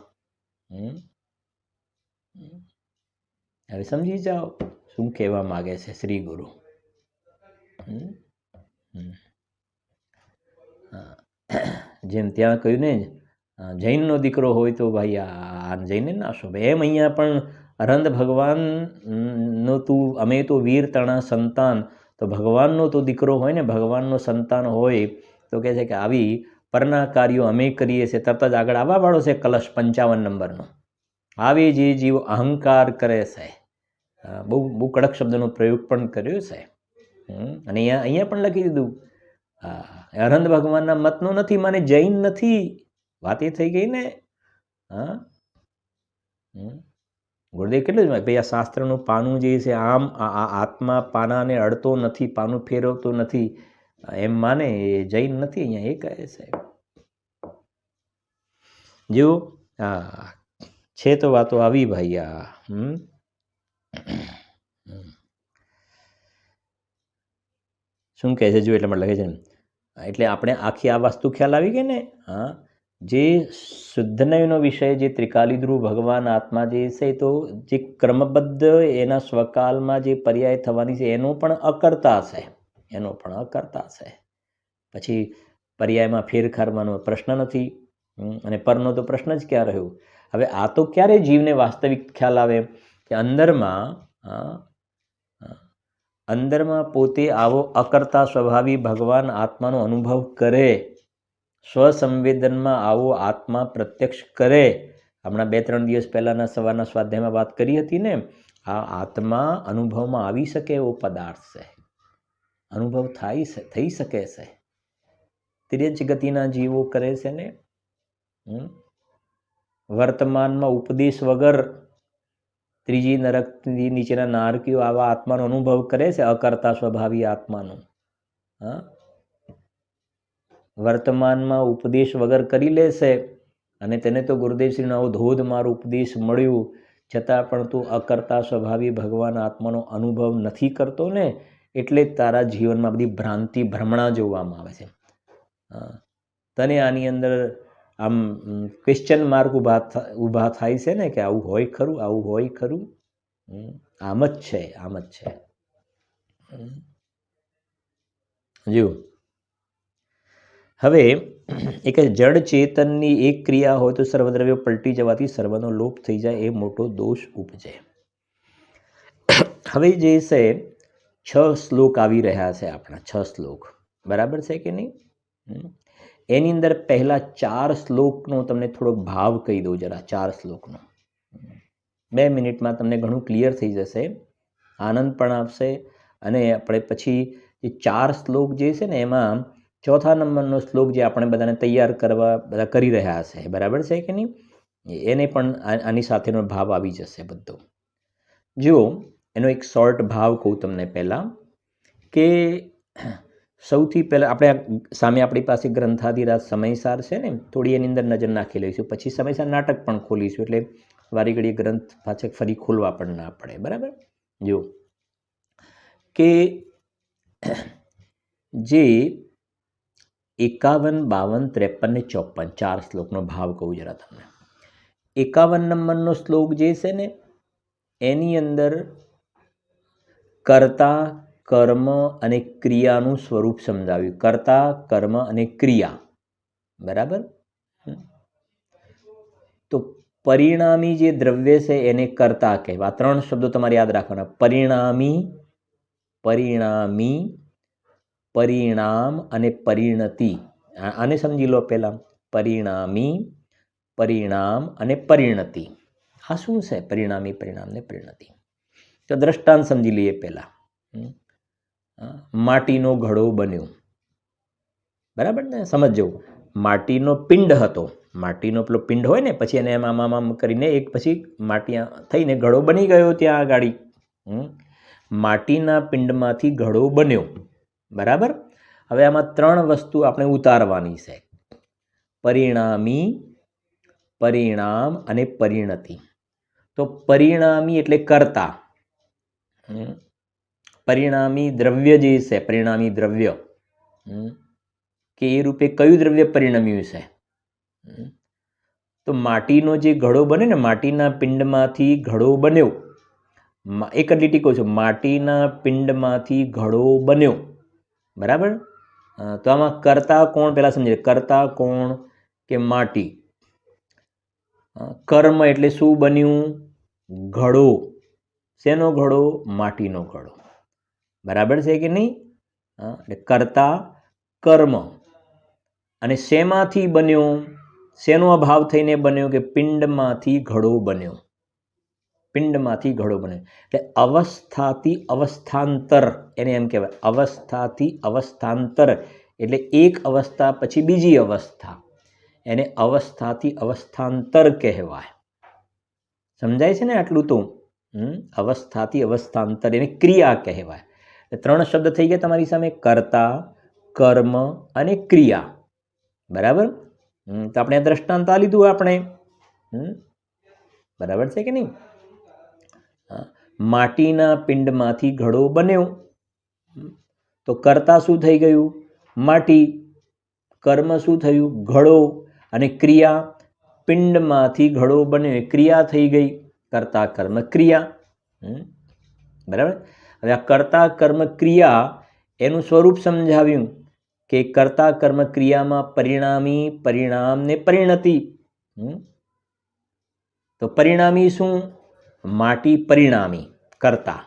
હવે સમજી જાઓ શું કહેવા માગે છે શ્રી ગુરુ. જેમ ત્યાં કહ્યું ને, જૈનનો દીકરો હોય તો ભાઈ આ જૈને ના શોભે, એમ અહીંયા પણ અરહંત ભગવાનનો તું, અમે તો વીર તણા સંતાન, તો ભગવાનનો તો દીકરો હોય ને, ભગવાનનો સંતાન હોય તો કહે છે કે આવી પરના કાર્યો અમે કરીએ છીએ. તરત જ આગળ આવવા વાળો છે કલશ 55 નંબરનો. આવી જે જીવ અહંકાર કરે છે, બહુ કડક શબ્દનો પ્રયોગ પણ કર્યો છે. અને અહીંયા પણ લખી દીધું, અરહંત ભગવાનના મતનો નથી, માને જૈન નથી. વાત એ થઈ ગઈ ને. હા, ગુરુદેવ કેટલું જ ભાઈ આ શાસ્ત્રનું પાનું જે છે, આમ આત્મા પાનાને અડતો નથી, પાનું ફેરવતો નથી, એમ માને એ જૈન નથી. અહીંયા એ કહે છે જો છે તો વાતો આવી ભાઈ. શું કહે છે જો, એટલે લખે છે એટલે આપણે આખી આ વસ્તુ ખ્યાલ આવી ગઈ ને. હા, જે શુદ્ધનયનો વિષય જે ત્રિકાલી ધ્રુવ ભગવાન આત્મા જે છે, તો જે ક્રમબદ્ધ એના સ્વકાલમાં જે પર્યાય થવાની છે એનો પણ અકર્તા છે, એનો પણ અકર્તા છે. પછી પર્યાયમાં ફેર કરવાનો પ્રશ્ન નથી, અને પરનો તો પ્રશ્ન જ ક્યાં રહ્યો. હવે આ તો ક્યારે જીવને વાસ્તવિક ખ્યાલ આવે કે અંદરમાં પોતે આવો અકર્તા સ્વભાવી ભગવાન આત્માનો અનુભવ કરે, સ્વસંવેદનમાં આવો આત્મા પ્રત્યક્ષ કરે. હમણાં 2-3 દિવસ પહેલાના સવારના સ્વાધ્યાયમાં વાત કરી હતી ને, આ આત્મા અનુભવમાં આવી શકે એવો પદાર્થ છે, અનુભવ થઈ શકે છે. તિર્યંચ ગતિના જીવો કરે છે ને, વર્તમાનમાં ઉપદેશ વગર ત્રીજી નરકથી નીચેના નારકીઓ આવા આત્માનો અનુભવ કરે છે, અકર્તા સ્વભાવી આત્માનો. વર્તમાનમાં ઉપદેશ વગર કરી લેશે, અને તેને તો ગુરુદેવશ્રીનો આવો ધોધમાર ઉપદેશ મળ્યું છતાં પણ તું અકર્તા સ્વભાવી ભગવાન આત્માનો અનુભવ નથી કરતો ને, એટલે તારા જીવનમાં બધી ભ્રાંતિ ભ્રમણા જોવામાં આવે છે. તને આની અંદર આમ ક્વેશ્ચન માર્ક ઊભા થાય છે ને કે આવું હોય ખરું, આવું હોય ખરું. આમ જ છે, આમ જ છે. જો હવે એક જડ ચેતનની એક ક્રિયા હોય તો સર્વદ્રવ્યો પલટી જવાથી સર્વનો લોપ થઈ જાય, એ મોટો દોષ ઉપજે. હવે જે છે 6 શ્લોક આવી રહ્યા છે આપણા, 6 શ્લોક, બરાબર છે કે નહીં? એની અંદર પહેલા 4 શ્લોકનો તમને થોડોક ભાવ કહી દઉં જરા. 4 શ્લોકનો 2 મિનિટમાં તમને ઘણું ક્લિયર થઈ જશે, આનંદ પણ આપશે. અને આપણે પછી જે 4 શ્લોક જે છે ને એમાં ચોથા નંબરનો શ્લોક જે આપણે બધાને તૈયાર કરવા બધા કરી રહ્યા છે, બરાબર છે કે નહીં, એને પણ આની સાથેનો ભાવ આવી જશે બધો. જો એનો એક શોર્ટ ભાવ કહું તમને પહેલાં, કે સૌથી પહેલાં આપણે સામે આપણી પાસે ગ્રંથાધિરાજ સમયસાર છે ને, થોડી એની અંદર નજર નાખી લઈશું. પછી સમયસાર નાટક પણ ખોલીશું, એટલે વારી ઘડી ગ્રંથ પાછળ ફરી ખોલવા પણ ના પડે, બરાબર. જો કે જે 51, 52, 53 ને 54 4 શ્લોકનો ભાવ કહું જરા તમને. 51 નંબરનો શ્લોક જે છે ને એની અંદર કર્તા, કર્મ અને ક્રિયાનું સ્વરૂપ સમજાવ્યું. કર્તા, કર્મ અને ક્રિયા, બરાબર. તો પરિણામી જે દ્રવ્ય છે એને કર્તા કહેવાય. 3 શબ્દો તમારે યાદ રાખવાના: પરિણામી, પરિણામી, પરિણામ અને પરિણતિ. આને સમજી લો પહેલાં. પરિણામી, પરિણામ અને પરિણતિ. આ શું છે પરિણામી, પરિણામ ને પરિણતિ? તો દ્રષ્ટાંત સમજી લઈએ પહેલાં. માટીનો ઘડો બન્યો, બરાબર ને? સમજજો, માટીનો પિંડ હતો. માટીનો પેલો પિંડ હોય ને, પછી એને આમ કરીને એક પછી માટી થઈને ઘડો બની ગયો ત્યાં આગાડી. માટીના પિંડમાંથી ઘડો બન્યો, બરાબર. હવે આમાં 3 વસ્તુ આપણે ઉતારવાની છે: પરિણામી, પરિણામ અને પરિણતિ. તો પરિણામી એટલે કર્તા. પરિણામી દ્રવ્ય જે છે, પરિણામી દ્રવ્ય કે એ રૂપે કયું દ્રવ્ય પરિણમ્યું છે? તો માટીનો જે ઘડો બને ને, માટીના પિંડમાંથી ઘડો બન્યો. એક જ લીટી કહું છું, માટીના પિંડમાંથી ઘડો બન્યો, બરાબર. તો આમાં કર્તા કોણ પહેલાં સમજીએ. કર્તા કોણ? કે માટી. કર્મ એટલે શું બન્યું? ઘડો. શેનો ઘડો? માટીનો ઘડો, બરાબર છે કે નહીં? એટલે કર્તા, કર્મ. અને શેમાંથી બન્યો? શેનો અભાવ થઈને બન્યો? કે પિંડમાંથી ઘડો બન્યો. પિંડમાંથી ઘડો બન્યો. એટલે અવસ્થાથી અવસ્થાંતર એને એમ કહેવાય. અવસ્થાથી અવસ્થાંતર એટલે એક અવસ્થા પછી બીજી અવસ્થા, એને અવસ્થાથી અવસ્થાંતર કહેવાય. સમજાય છે ને આટલું? તો અવસ્થાથી અવસ્થાંતર એને ક્રિયા કહેવાય. 3 શબ્દ થઈ ગયા તમારી સામે: કર્તા, કર્મ અને ક્રિયા, બરાબર. તો આપણે દ્રષ્ટાંત આ લીધું આપણે, બરાબર છે કે નહીં? માટીના પિંડમાંથી ઘડો બન્યો. તો કર્તા શું થઈ ગયું? માટી. કર્મ શું થયું? ઘડો. અને ક્રિયા, પિંડમાંથી ઘડો બન્યો, ક્રિયા થઈ ગઈ. કર્તા, કર્મ, ક્રિયા, બરાબર. હવે આ કર્તા, કર્મ, ક્રિયા એનું સ્વરૂપ સમજાવ્યું કે કર્તા, કર્મ, ક્રિયામાં પરિણામી, પરિણામ ને પરિણતિ. તો પરિણામી શું? માટી પરિણામી કર્તા.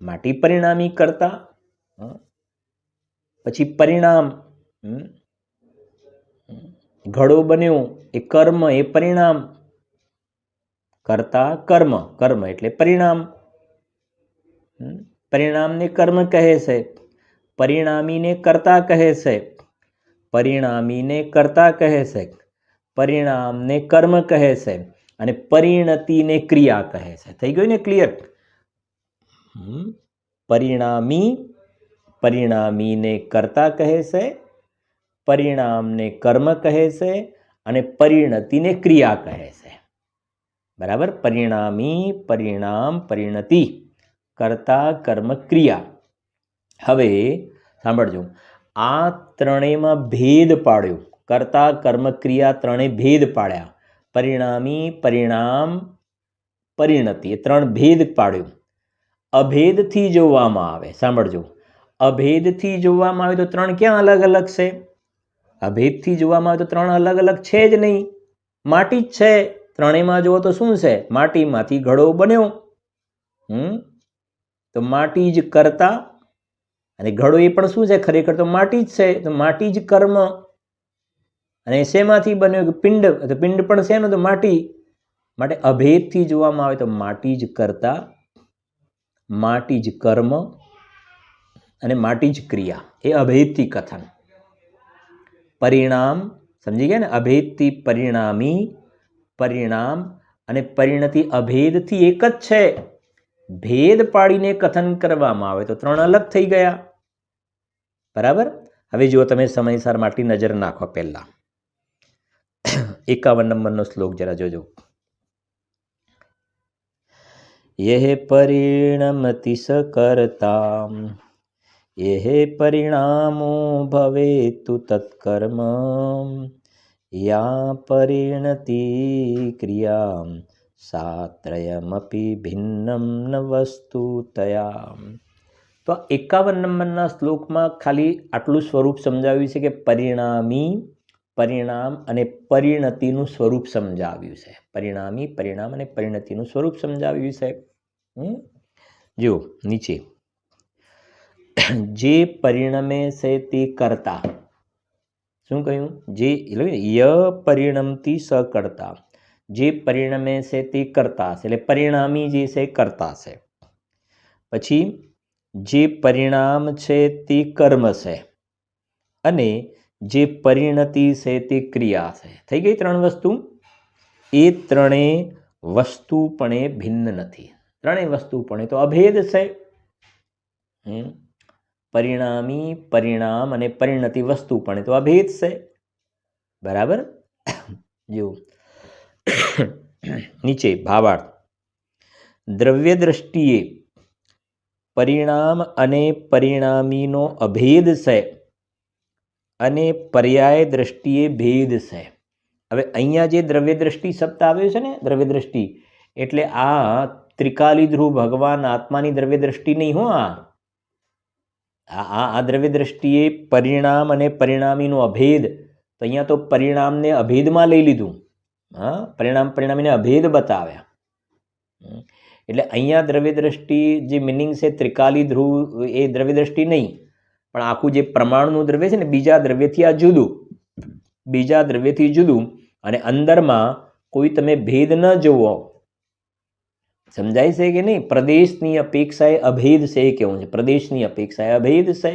માટી પરિણામી કર્તા. પછી પરિણામ, ઘડો બન્યો એ કર્મ, એ પરિણામ. કર્તા, કર્મ, કર્મ એટલે પરિણામ. પરિણામને કર્મ કહે છે, પરિણામીને કર્તા કહે છે, પરિણામીને કર્તા કહે છે, પરિણામને કર્મ કહે છે, અને પરિણતિને ક્રિયા કહે છે. થઈ ગયું ને ક્લિયર? પરિણામી, પરિણામીને કર્તા કહે છે, પરિણામને કર્મ કહે છે, અને પરિણતિને ક્રિયા કહે છે, બરાબર. પરિણામી, પરિણામ, પરિણતિ, કર્તા, કર્મ, ક્રિયા. હવે સાંભળજો, આ ત્રણેયમાં ભેદ પાડ્યો, કર્તા કર્મ ક્રિયા ત્રણેય ભેદ પાડ્યા, પરિણામી પરિણામ પરિણતિ, એ ત્રણ ભેદ પાડ્યું. અભેદથી જોવામાં આવે, સાંભળજો, અભેદથી જોવામાં આવે તો ત્રણ ક્યાં અલગ અલગ છે? અભેદથી જોવામાં આવે તો ત્રણ અલગ અલગ છે જ નહીં, માટી જ છે. ત્રણેયમાં જુઓ તો શું છે? માટીમાંથી ઘડો બન્યો. તો માટી જ કરતા, અને ઘડો એ પણ શું છે? ખરેખર તો માટી જ છે. તો માટી જ કર્મ. અને શેમાંથી બન્યો? પિંડ. તો પિંડ પણ શેનું? તો માટી. માટે અભેદથી જોવામાં આવે તો માટી જ કરતા, માટી જ કર્મ અને માટી જ ક્રિયા. એ અભેદથી કથન. પરિણામ, સમજી ગયા ને? અભેદથી પરિણામી, પરિણામ અને પરિણતિ અભેદથી એક જ છે. ભેદ પાડીને કથન કરવામાં આવે તો ત્રણ અલગ થઈ ગયા. બરાબર? હવે જુઓ, તમે સમયસર માટે નજર નાખો. પહેલા 51 નંબરનો શ્લોક જરા જોજો. યહ પરિણમતિ સકર્તા યહ પરિણામો ભવેતુ તત્કર્મ યા પરિણતિ ક્રિયા સાત્રયમપી ભિન્નમ ન વસ્તુ તયા. તો 51 નંબરના શ્લોકમાં ખાલી આટલું સ્વરૂપ સમજાવ્યું છે કે પરિણામી, પરિણામ અને પરિણતિનું સ્વરૂપ સમજાવ્યું છે. પરિણામી, પરિણામ અને પરિણતિનું સ્વરૂપ સમજાવ્યું છે. જો નીચે, જે પરિણમે છે તે કરતા. શું કહ્યું? જે ય પરિણમતી સ કરતા, જે પરિણમે છે તે કરતા છે, એટલે પરિણામી જે છે કરતા છે. પછી જે પરિણામ છે તે કર્મ છે, અને જે પરિણતિ છે તે ક્રિયા છે. થઈ ગઈ ત્રણ વસ્તુ. એ ત્રણેય વસ્તુપણે ભિન્ન નથી. ત્રણેય વસ્તુપણે તો અભેદ છે. પરિણામી, પરિણામ અને પરિણતિ વસ્તુપણે તો અભેદ છે. બરાબર? જો નીચે ભાવાર્થ. દ્રવ્ય દ્રષ્ટિએ પરિણામ અને પરિણામીનો અભેદ છે, અને પર્યાય દ્રષ્ટિએ ભેદ છે. હવે અહીંયા જે દ્રવ્ય દ્રષ્ટિ શબ્દ આવ્યો છે ને, દ્રવ્ય દ્રષ્ટિ એટલે આ ત્રિકાલી ધ્રુવ ભગવાન આત્માની દ્રવ્ય દ્રષ્ટિ નહીં હો. આ દ્રવ્ય દ્રષ્ટિએ પરિણામ અને પરિણામીનો અભેદ. તો અહીંયા તો પરિણામને અભેદમાં લઈ લીધું. પરિણામ પરિણામીને અભેદ બતાવ્યા. એટલે અહીંયા દ્રવ્ય દ્રષ્ટિ જે મિનિંગ છે ત્રિકાલી ધ્રુવ, એ દ્રવ્ય દ્રષ્ટિ નહીં, પણ આખું જે પ્રમાણનું દ્રવ્ય છે ને, બીજા દ્રવ્યથી આ જુદું, બીજા દ્રવ્યથી જુદું. અને અંદરમાં કોઈ તમે ભેદ ન જોવો. સમજાય છે કે નહીં? પ્રદેશની અપેક્ષાએ અભેદ છે એ કેવું છે. પ્રદેશની અપેક્ષાએ અભેદ છે.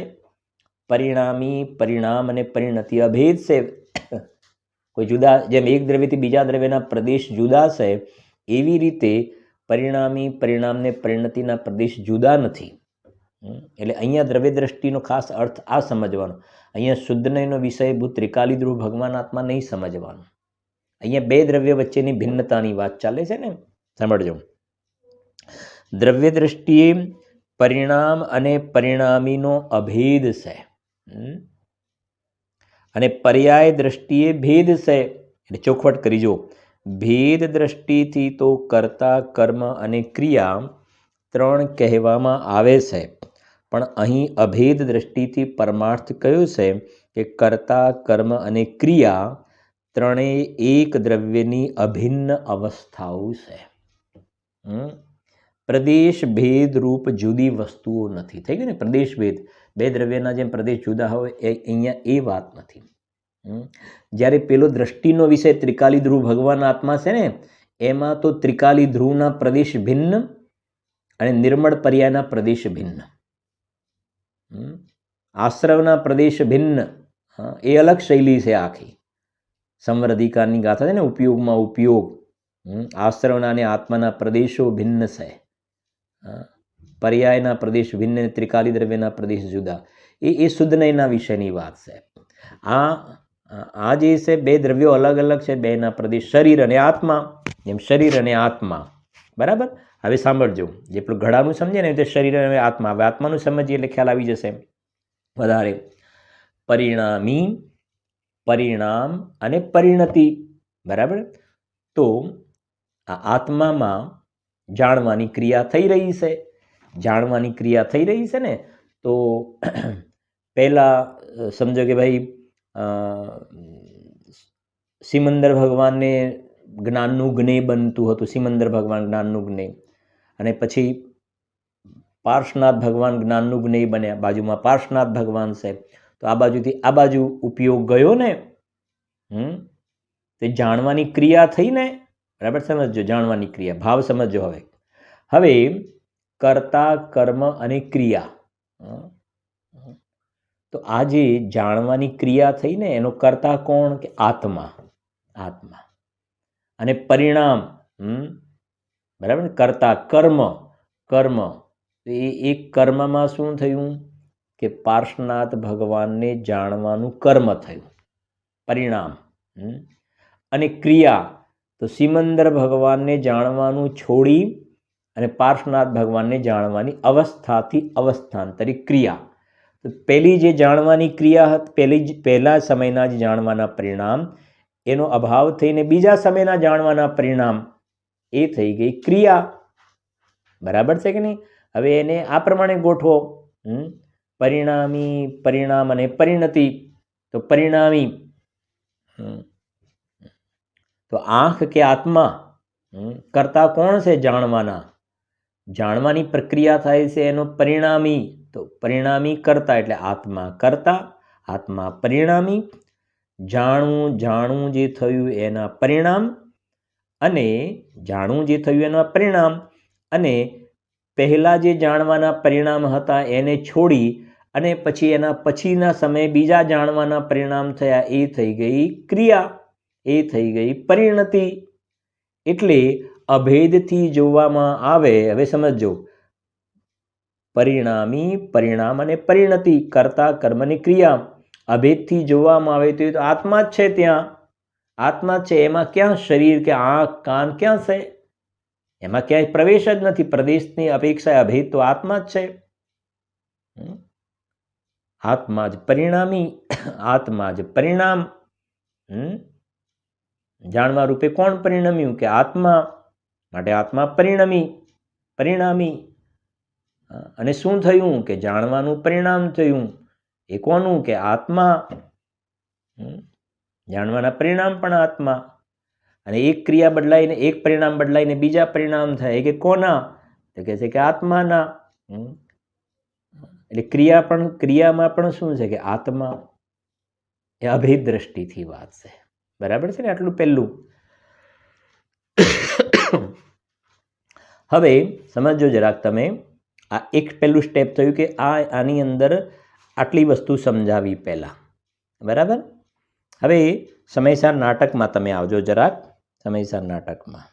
પરિણામી, પરિણામ અને પરિણતિ અભેદ છે. કોઈ જુદા, જેમ એક દ્રવ્યથી બીજા દ્રવ્યના પ્રદેશ જુદા છે, એવી રીતે પરિણામી, પરિણામ ને પરિણતિના પ્રદેશ જુદા નથી. એટલે અહીંયા દ્રવ્ય દ્રષ્ટિનો ખાસ અર્થ આ સમજવાનો. અહીંયા શુદ્ધનયનો વિષયભૂત ત્રિકાલી ધ્રુવ ભગવાન આત્મા નહીં સમજવાનો. અહીંયા બે દ્રવ્ય વચ્ચેની ભિન્નતાની વાત ચાલે છે ને. સાંભળજો. દ્રવ્ય દ્રષ્ટિએ પરિણામ અને પરિણામીનો અભેદ છે, અને પર્યાય દ્રષ્ટિએ ભેદ છે. એટલે ચોખવટ કરીજો. ભેદ દ્રષ્ટિથી તો કર્તા, કર્મ અને ક્રિયા ત્રણ કહેવામાં આવે છે, પણ અહીં અભેદ દ્રષ્ટિથી પરમાર્થ કયો છે કે કર્તા, કર્મ અને ક્રિયા ત્રણેય એક દ્રવ્યની અભિન્ન અવસ્થાઓ છે. પ્રદેશ ભેદ રૂપ જુદી વસ્તુઓ નથી. થઈ ગયું ને? પ્રદેશ ભેદ, બે દ્રવ્યના જેમ પ્રદેશ જુદા હોય, અહીંયા એ વાત નથી. જ્યારે પેલો દ્રષ્ટિનો વિષય ત્રિકાલી ધ્રુવ ભગવાન આત્મા છે ને, એમાં તો ત્રિકાલી ધ્રુવના પ્રદેશ ભિન્ન અને નિર્મળ પર્યાયના પ્રદેશ ભિન્ન, આશ્રવના પ્રદેશ ભિન્ન. એ અલગ શૈલી છે આખી. સંવર્ધિકારની ગાથા છે ને, ઉપયોગમાં ઉપયોગ. આશ્રવના અને આત્માના પ્રદેશો ભિન્ન છે. પર્યાયના પ્રદેશ ભિન્ન, ત્રિકાલી દ્રવ્યના પ્રદેશ જુદા. એ શુદ્ધનયના વિષયની વાત છે. આ જે છે બે દ્રવ્યો અલગ અલગ છે, બેના પ્રદેશ શરીર અને આત્મા. જેમ શરીર અને આત્મા. બરાબર? હવે સાંભળજો, જેટલું ઘડાનું સમજે ને તે શરીર અને આત્મા. હવે આત્માનું સમજીએ એટલે ખ્યાલ આવી જશે વધારે. પરિણામી, પરિણામ અને પરિણતિ. બરાબર. તો આ આત્મામાં જાણવાની ક્રિયા થઈ રહી છે. જાણવાની ક્રિયા થઈ રહી છે ને, તો પહેલાં સમજો કે ભાઈ સિમંદર ભગવાનને જ્ઞાનનું જ્ઞેય બનતું હતું, સિમંદર ભગવાન જ્ઞાનનું જ્ઞેય. અને પછી પાર્શ્વનાથ ભગવાન જ્ઞાનનું જ્ઞેય બન્યા, બાજુમાં પાર્શ્વનાથ ભગવાન છે. તો આ બાજુથી આ બાજુ ઉપયોગ ગયો ને, તે જાણવાની ક્રિયા થઈ ને. બરાબર સમજો, જાણવાની ક્રિયા, ભાવ સમજો. હવે હવે કર્તા, કર્મ અને ક્રિયા. તો આ જે જાણવાની ક્રિયા થઈ ને, એનો કર્તા કોણ? કે આત્મા. આત્મા. અને પરિણામ, બરાબર ને, કર્તા કર્મ. કર્મ એ કર્મમાં શું થયું? કે પાર્શ્વનાથ ભગવાનને જાણવાનું કર્મ થયું, પરિણામ. અને ક્રિયા તો સિમંદર ભગવાનને જાણવાનું છોડી અને પાર્શ્વનાથ ભગવાનને જાણવાની અવસ્થાથી અવસ્થાંતરિક ક્રિયા. તો પહેલી જે જાણવાની ક્રિયા હતી, પહેલા સમયના જે જાણવાના પરિણામ, એનો અભાવ થઈને બીજા સમયના જાણવાના પરિણામ, એ થઈ ગઈ ક્રિયા. બરાબર છે કે નહીં? હવે એને આ પ્રમાણે ગોઠવો. પરિણામી, પરિણામ અને પરિણતિ. તો પરિણામી તો આંખ કે આત્મા. કરતા કોણ છે? જાણવાના. જાણવાની પ્રક્રિયા થાય છે એનો પરિણામી. તો પરિણામી કરતા એટલે આત્મા કરતા, આત્મા પરિણામી. જાણવું, જાણવું જે થયું એના પરિણામ, અને જાણવું જે થયું એના પરિણામ, અને પહેલા જે જાણવાના પરિણામ હતા એને છોડી અને પછી એના પછીના સમયે બીજા જાણવાના પરિણામ થયા, એ થઈ ગઈ ક્રિયા, એ થઈ ગઈ પરિણતિ. એટલે અભેદથી જોવામાં આવે. હવે સમજો, પરિણામી, પરિણામ અને પરિણતિ, કર્તા, કર્મ અને ક્રિયા. અભેદથી જોવામાં આવે તો એ તો આત્મા જ છે. ત્યાં આત્મા જ છે. એમાં ક્યાં શરીર કે આંખ કાન ક્યાં છે? એમાં ક્યાંય પ્રવેશ જ નથી. પ્રદેશની અપેક્ષા અભેદ તો આત્મા જ છે. આત્મા જ પરિણામી, આત્મા જ પરિણામ. જાણવા રૂપે કોણ પરિણમ્યું? કે આત્મા. માટે આત્મા પરિણમી, પરિણામી. અને શું થયું? કે જાણવાનું પરિણામ થયું. એ કોનું? કે આત્મા. જાણવાના પરિણામ પણ આત્મા. અને એક ક્રિયા બદલાઈને, એક પરિણામ બદલાઈને બીજા પરિણામ થાય, કે કોના? તો કહે છે કે આત્માના. એટલે ક્રિયામાં પણ શું છે? કે આત્મા. એ અભેદ દ્રષ્ટિથી વાત છે. બરાબર છે ને? આટલું પહેલું. હવે સમજો જરાક તમે. આ એક પહેલું સ્ટેપ થયું કે આની અંદર આટલી વસ્તુ સમજાવી પહેલા. બરાબર. હવે સમયસાર નાટકમાં તમે આવજો જરાક. સમયસાર નાટકમાં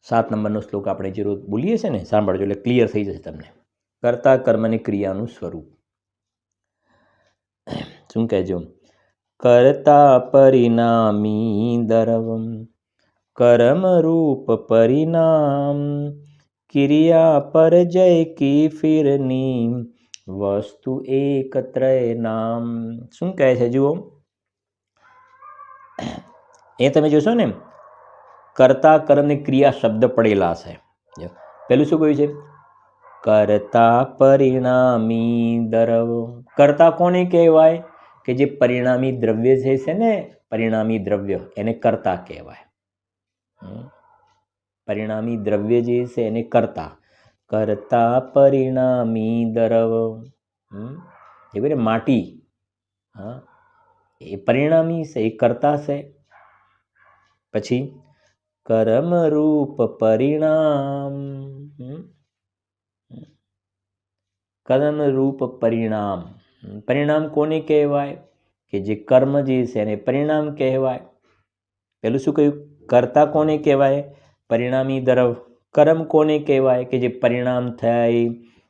7 નંબરનો શ્લોક આપણે જે રોજ બોલીએ છીએ ને, સાંભળજો એટલે ક્લિયર થઈ જશે તમને. કર્તા, કર્મની ક્રિયાનું સ્વરૂપ શું કહેજો? કર્તા પરિણામી દરવમ કર્મ રૂપ પરિણામ ક્રિયા પરજય કી ફિરની વસ્તુ એક ત્રય નામ. શું કહે છે જુઓ? એ તમે જોશો ને, કર્તા કર્મની ક્રિયા શબ્દ પડેલા છે. પેલું શું કહ્યું છે? કર્તા પરિણામી દરવ. કર્તા કોને કહેવાય? કે જે પરિણામી દ્રવ્ય છે ને, પરિણામી દ્રવ્ય એને કર્તા કહેવાય. પરિણામી દ્રવ્ય જે છે એને કર્તા. કર્તા પરિણામી દરવ. એ માટી, એ પરિણામી છે, એ કર્તા છે. પછી કર્મ રૂપ પરિણામ. કર્મ રૂપ પરિણામ. પરિણામ કોને કહેવાય? કે જે કર્મ જે છે એને પરિણામ કહેવાય. પેલું શું કહ્યું? કર્તા કોને કહેવાય? પરિણામી દ્રવ. કર્મ કોને કહેવાય? કે જે પરિણામ થાય,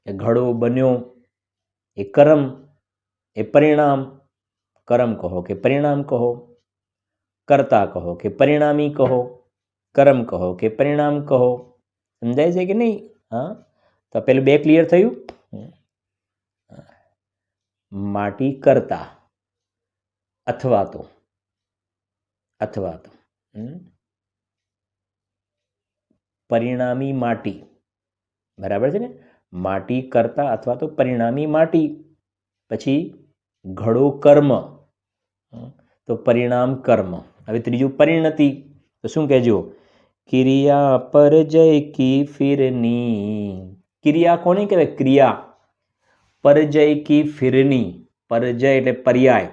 એ ઘડો બન્યો, એ કર્મ, એ પરિણામ. કર્મ કહો કે પરિણામ કહો, કર્તા કહો કે પરિણામી કહો. કર્મ કહો કે પરિણામ કહો. સમજાય છે કે નહીં? હા, તો પેલું બે ક્લિયર થયું. માટી કરતા અથવા તો પરિણામી માટી, બરાબર છે ને? માટી કરતા અથવા તો પરિણામી માટી. પછી ઘડો કર્મ, તો પરિણામ કર્મ. હવે ત્રીજું પરિણતિ, તો શું કહેજો? ક્રિયા પરજય કી ફિરની. ક્રિયા કોને કહેવાય? ક્રિયા પરજય કી ફિરની. પરજય એટલે પર્યાય,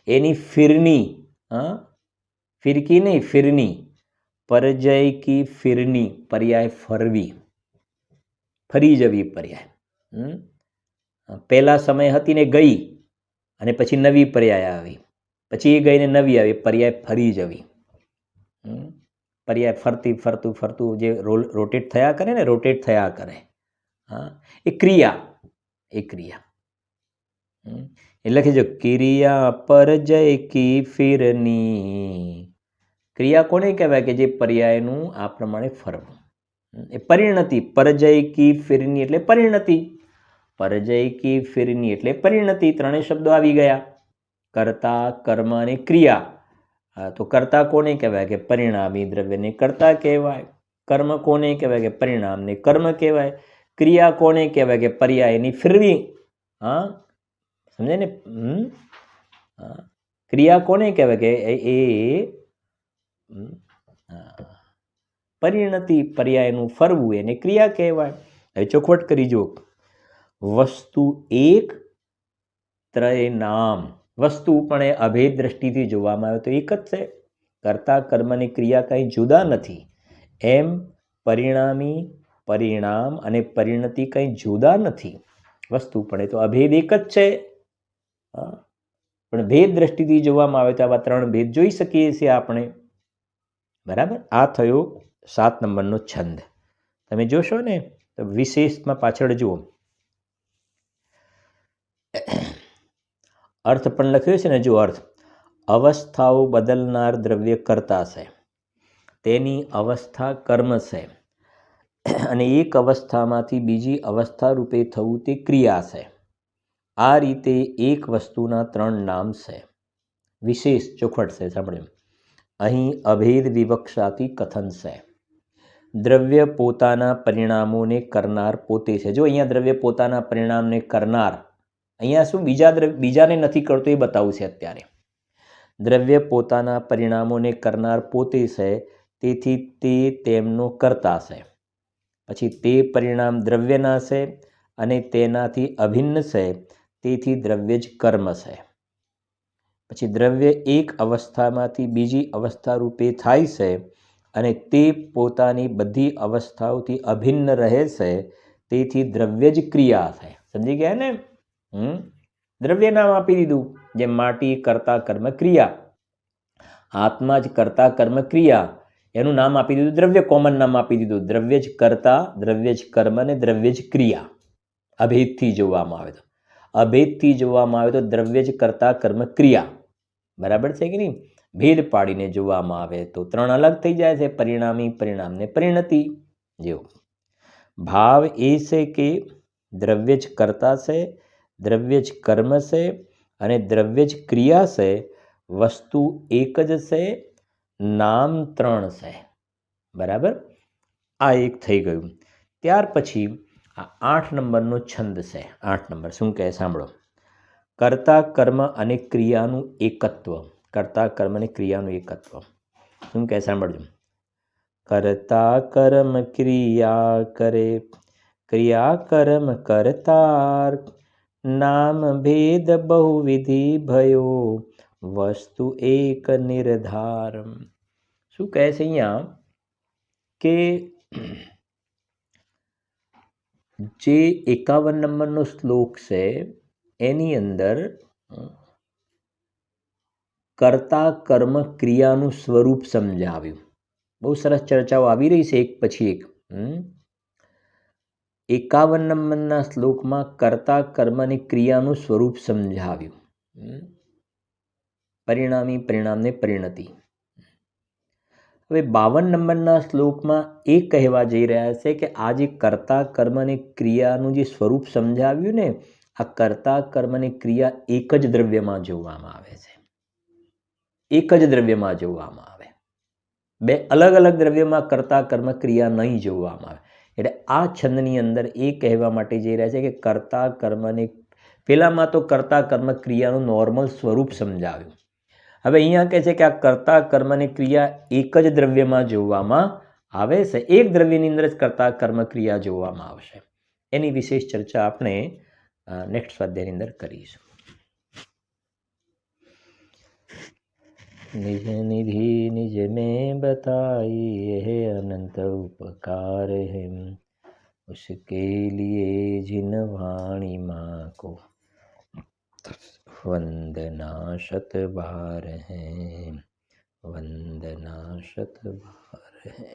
એની ફિરની. હા, ફિરકી નહીં, ફિરની. પરજય કી ફિરની, પર્યાય ફરવી, ફરી જવી પર્યાય. પહેલા સમય હતી ને ગઈ, અને પછી નવી પર્યાય આવી, પછી એ ગઈને નવી આવી, પર્યાય ફરી જવી. પર્યાય ફરતી ફરતું ફરતું જે રોટેટ થયા કરે ને, રોટેટ થયા કરે. હા, એ ક્રિયા, એ ક્રિયા. એ લખી જો, ક્રિયા પરજય કી ફિરની. ક્રિયા કોને કહેવાય? કે જે પર્યાયનું આ પ્રમાણે ફરવું. એ પરિણતિ. પરજય કી ફિરની એટલે પરિણતિ. પરજય કી ફિરની એટલે પરિણતિ. ત્રણેય શબ્દો આવી ગયા. કર્તા, કર્મ અને ક્રિયા. તો કર્તા કોને કહેવાય? કે પરિણામી દ્રવ્યને કર્તા કહેવાય. કર્મ કોને કહેવાય? કે પરિણામને કર્મ કહેવાય. ક્રિયા કોને કહેવાય? કે પર્યાયની ફિરવી. હા, સમજે ને? ક્રિયા કોને કહેવાય? કે એ પરિણતિ, પર્યાયનું ફરવું, એને ક્રિયા કહેવાય. હવે ચોખવટ કરી જો. વસ્તુ એક, ત્રય નામ. વસ્તુ પણ એ અભેદ દ્રષ્ટિથી જોવામાં આવે તો એક જ છે. કર્તા, કર્મ અને ક્રિયા કંઈ જુદા નથી. એમ પરિણામી, પરિણામ અને પરિણતિ કંઈ જુદા નથી. વસ્તુ પણ એ તો અભેદ એક જ છે. પણ ભેદ દ્રષ્ટિથી જોવામાં આવે તો આવા ત્રણ ભેદ જોઈ શકીએ છીએ આપણે. બરાબર? આ થયો 7 નંબરનો છંદ. તમે જોશો ને તો વિશેષમાં પાછળ જુઓ, અર્થ પણ લખ્યો છે ને. જો અર્થ, અવસ્થાઓ બદલનાર દ્રવ્ય કર્તા છે, તેની અવસ્થા કર્મ છે, અને એક અવસ્થામાંથી બીજી અવસ્થા રૂપે થવું તે ક્રિયા છે. આ રીતે એક વસ્તુના 3 નામ છે. વિશેષ ચોખવટ છે, સાંભળ્યું? અહીં અભેદ વિવક્ષાથી કથન છે. દ્રવ્ય પોતાના પરિણામોને કરનાર પોતે છે. જો અહીંયા દ્રવ્ય પોતાના પરિણામને કરનાર, અહીંયા શું બીજાને નથી કરતો એ બતાવું છે અત્યારે. દ્રવ્ય પોતાના પરિણામોને કરનાર પોતે છે, તેથી તે તેમનો કર્તા છે. પછી તે પરિણામ દ્રવ્યના છે અને તેનાથી અભિન્ન છે, તેથી દ્રવ્ય જ કર્મ છે. પછી દ્રવ્ય એક અવસ્થામાંથી બીજી અવસ્થા રૂપે થાય છે અને તે પોતાની બધી અવસ્થાઓથી અભિન્ન રહે છે, તેથી દ્રવ્ય જ ક્રિયા છે. સમજી ગયા ને? દ્રવ્ય નામ આપી દીધું. જેમ માટી, કર્તા, કર્મ, ક્રિયા. આત્મા જ કર્તા, કર્મ, ક્રિયા, એનું નામ આપી દીધું દ્રવ્ય. કોમન નામ આપી દીધું. દ્રવ્ય જ કર્તા, દ્રવ્ય જ કર્મ અને દ્રવ્ય જ ક્રિયા. અભેદથી જોવામાં આવે તો, અભેદથી જોવામાં આવે તો દ્રવ્ય જ કર્તા, કર્મ, ક્રિયા. બરાબર છે કે નહીં? ભેદ પાડીને જોવામાં આવે તો 3 અલગ થઈ જાય છે. પરિણામી, પરિણામને પરિણતિ. જેવું ભાવ એ છે કે દ્રવ્ય જ કર્તા છે, દ્રવ્ય જ કર્મ છે અને દ્રવ્ય જ ક્રિયા છે. વસ્તુ એક જ છે, નામ 3 છે. બરાબર? આ એક થઈ ગયું. ત્યાર પછી આ 8 નંબરનો છંદ છે. 8 નંબર શું કહે? સાંભળો. કર્તા, કર્મ અને ક્રિયાનું એકત્વ. કર્તા, કર્મ અને ક્રિયાનું એકત્વ શું કહે? સાંભળજો. કર્તા કર્મ ક્રિયા કરે, ક્રિયા કર્મ કરતાર, નામ ભેદ બહુવિધિ ભયો, વસ્તુ એક નિર્ધાર. શું કહે છે અહીંયા? કે જે 51 નંબરનો શ્લોક છે એની અંદર કર્તા, કર્મ, ક્રિયાનું સ્વરૂપ સમજાવ્યું. બહુ સરસ ચર્ચાઓ આવી રહી છે એક પછી એક. 51 નંબરના શ્લોકમાં કર્તા, કર્મ અને ક્રિયાનું સ્વરૂપ સમજાવ્યું. પરિણામી, પરિણામને પરિણતિ. હવે 52 નંબરના શ્લોકમાં એ કહેવા જઈ રહ્યા છે કે આ જે કર્તા કર્મ અને ક્રિયાનું જે સ્વરૂપ સમજાવ્યું ને, આ કર્તા કર્મ અને ક્રિયા એક જ દ્રવ્યમાં જોવામાં આવે છે, એક જ દ્રવ્યમાં જોવામાં આવે, બે અલગ અલગ દ્રવ્યમાં કર્તા કર્મ ક્રિયા નહીં જોવામાં આવે. એટલે આ છંદની અંદર એ કહેવા માટે જઈ રહ્યા છે કે કર્તા કર્મને, પહેલામાં તો કર્તા કર્મ ક્રિયાનું નોર્મલ સ્વરૂપ સમજાવ્યું. હવે અહીંયા કહે છે કે આ કર્તા કર્મ અને ક્રિયા એક જ દ્રવ્યમાં જોવામાં આવે છે, એક દ્રવ્યની અંદર જ કર્તા કર્મ ક્રિયા જોવામાં આવશે. એની વિશેષ ચર્ચા આપણે નેક્સ્ટ સ્વાધ્યાયની અંદર કરીશું. निज निधि निज में बताई है अनंत उपकार है, उसके लिए जिन वाणी माँ को वंदना शत बार है, वंदना शत बार है.